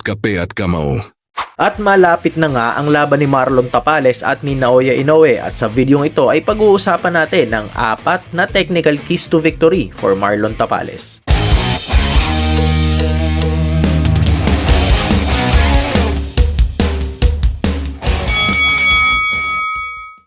kape at kamao. At malapit na nga ang laban ni Marlon Tapales at ni Naoya Inoue at sa videong ito ay pag-uusapan natin ang 4 na technical keys to victory for Marlon Tapales.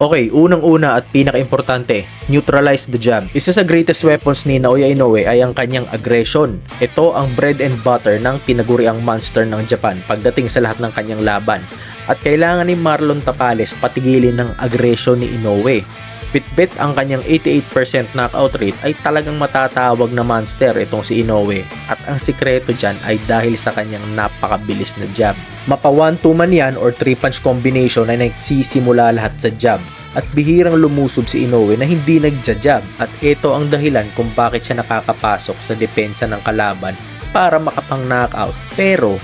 Okay, unang-una at pinaka-importante, neutralize the jab. Isa sa greatest weapons ni Naoya Inoue ay ang kanyang aggression. Ito ang bread and butter ng tinaguriang monster ng Japan pagdating sa lahat ng kanyang laban. At kailangan ni Marlon Tapales patigilin ng aggression ni Inoue. Bitbit ang kanyang 88% knockout rate ay talagang matatawag na monster itong si Inoue. At ang sikreto dyan ay dahil sa kanyang napakabilis na jab. Mapa 1-2 man yan or 3-punch combination ay nagsisimula lahat sa jab. At bihirang lumusob si Inoue na hindi nagja-jab. At ito ang dahilan kung bakit siya nakakapasok sa depensa ng kalaban para makapang-knockout. Pero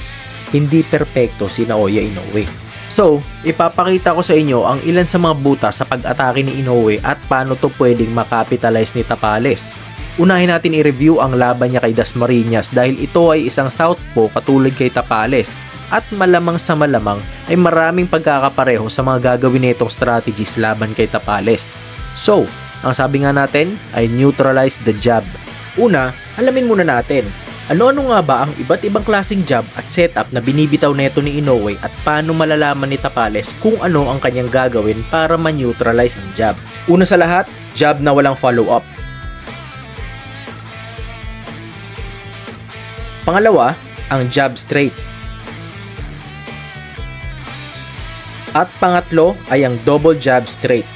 hindi perpekto si Naoya Inoue. So, ipapakita ko sa inyo ang ilan sa mga butas sa pag-atake ni Inoue at paano to pwedeng makapitalize ni Tapales. Unahin natin i-review ang laban niya kay Dasmariñas dahil ito ay isang southpaw katulad kay Tapales at malamang sa malamang ay maraming pagkakapareho sa mga gagawin nitong strategies laban kay Tapales. So, ang sabi nga natin ay neutralize the jab. Una, alamin muna natin. Ano-ano nga ba ang iba't ibang klaseng jab at setup na binibitaw neto ni Inoue at paano malalaman ni Tapales kung ano ang kanyang gagawin para ma-neutralize ang jab? Una sa lahat, jab na walang follow-up. Pangalawa, ang jab straight. At pangatlo ay ang double jab straight.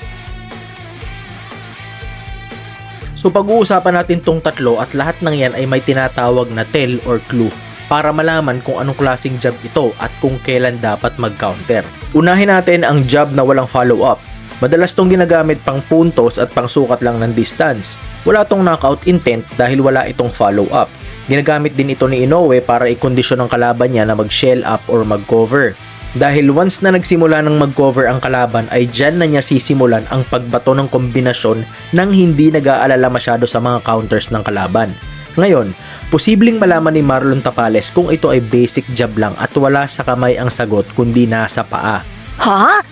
So pag-uusapan natin tong tatlo at lahat ng yan ay may tinatawag na tell or clue para malaman kung anong klaseng jab ito at kung kailan dapat mag-counter. Unahin natin ang jab na walang follow-up. Madalas tong ginagamit pang puntos at pang sukat lang ng distance. Wala tong knockout intent dahil wala itong follow-up. Ginagamit din ito ni Inoue para ikondisyon ng kalaban niya na mag-shell up or mag-cover. Dahil once na nagsimula ng mag-cover ang kalaban ay dyan na niya sisimulan ang pagbato ng kombinasyon nang hindi nag-aalala masyado sa mga counters ng kalaban. Ngayon, posibleng malaman ni Marlon Tapales kung ito ay basic jab lang at wala sa kamay ang sagot kundi nasa paa. Ha?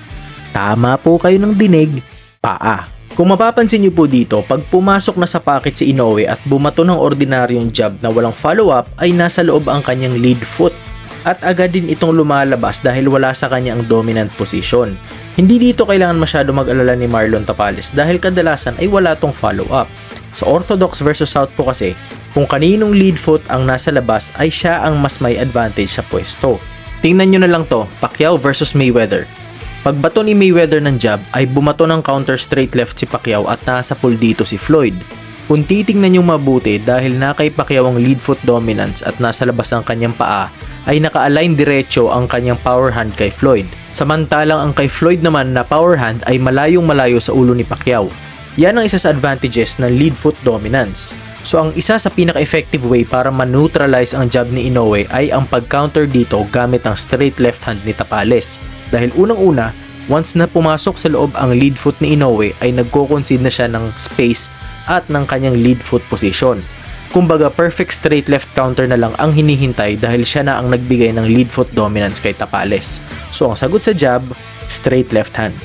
Tama po kayo ng dinig, paa. Kung mapapansin niyo po dito, pag pumasok na sa pocket si Inoue at bumato ng ordinaryong jab na walang follow-up ay nasa loob ang kanyang lead foot. At agad din itong lumalabas dahil wala sa kanya ang dominant position. Hindi dito kailangan masyado mag-alala ni Marlon Tapales dahil kadalasan ay wala tong follow-up. Sa orthodox versus southpaw kasi, kung kaninong lead foot ang nasa labas ay siya ang mas may advantage sa pwesto. Tingnan nyo na lang to, Pacquiao versus Mayweather. Pagbato ni Mayweather ng jab ay bumato ng counter straight left si Pacquiao at nasa pool dito si Floyd. Kung titingnan nyo mabuti dahil na kay Pacquiao ang lead foot dominance at nasa labas ang kanyang paa, ay naka-align diretso ang kanyang power hand kay Floyd. Samantalang ang kay Floyd naman na power hand ay malayong malayo sa ulo ni Pacquiao. Yan ang isa sa advantages ng lead foot dominance. So ang isa sa pinaka-effective way para ma-neutralize ang jab ni Inoue ay ang pag-counter dito gamit ang straight left hand ni Tapales. Dahil unang-una, once na pumasok sa loob ang lead foot ni Inoue ay nagko-concede na siya ng space at ng kanyang lead foot position. Kumbaga perfect straight left counter na lang ang hinihintay dahil siya na ang nagbigay ng lead foot dominance kay Tapales. So ang sagot sa jab, straight left hand.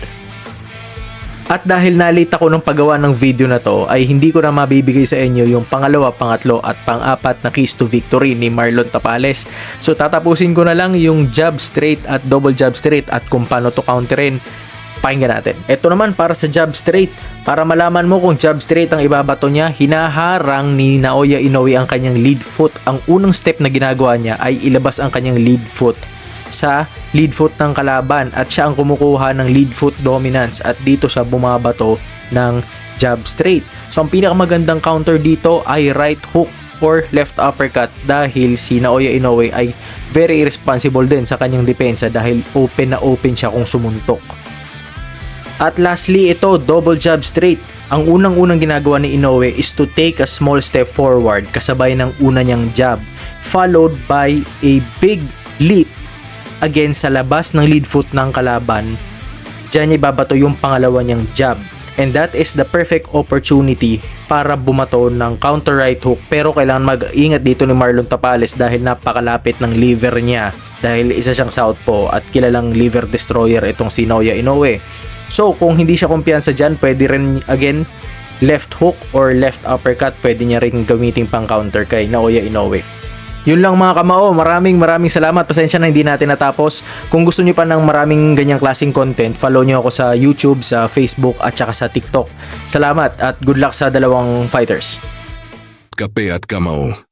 At dahil nalate ako ng paggawa ng video na to ay hindi ko na mabibigay sa inyo yung pangalawa, pangatlo at pang-apat na keys to victory ni Marlon Tapales. So tatapusin ko na lang yung jab straight at double jab straight at kung paano to counterin. Pakinggan natin. Ito naman para sa jab straight. Para malaman mo kung jab straight ang ibabato niya, hinaharang ni Naoya Inoue ang kanyang lead foot. Ang unang step na ginagawa niya ay ilabas ang kanyang lead foot sa lead foot ng kalaban at siya ang kumukuha ng lead foot dominance at dito siya bumabato ng jab straight. So ang pinakamagandang counter dito ay right hook or left uppercut dahil si Naoya Inoue ay very irresponsible din sa kanyang depensa dahil open na open siya kung sumuntok. At lastly, ito, double jab straight. Ang unang-unang ginagawa ni Inoue is to take a small step forward kasabay ng una niyang jab, followed by a big leap again sa labas ng lead foot ng kalaban. Diyan niya ibabato yung pangalawa niyang jab. And that is the perfect opportunity para bumato ng counter right hook. Pero kailangan mag-ingat dito ni Marlon Tapales dahil napakalapit ng liver niya dahil isa siyang southpaw at kilalang liver destroyer itong si Naoya Inoue. So kung hindi siya kumpiyansa dyan, pwede rin again left hook or left uppercut, pwede niya rin gamitin pang counter kay Naoya Inoue. Yun lang mga kamao, maraming salamat. Pasensya na hindi natin natapos. Kung gusto niyo pa ng maraming ganyang klaseng content, follow niyo ako sa YouTube, sa Facebook at saka sa TikTok. Salamat at good luck sa dalawang fighters. Kape at Kamao.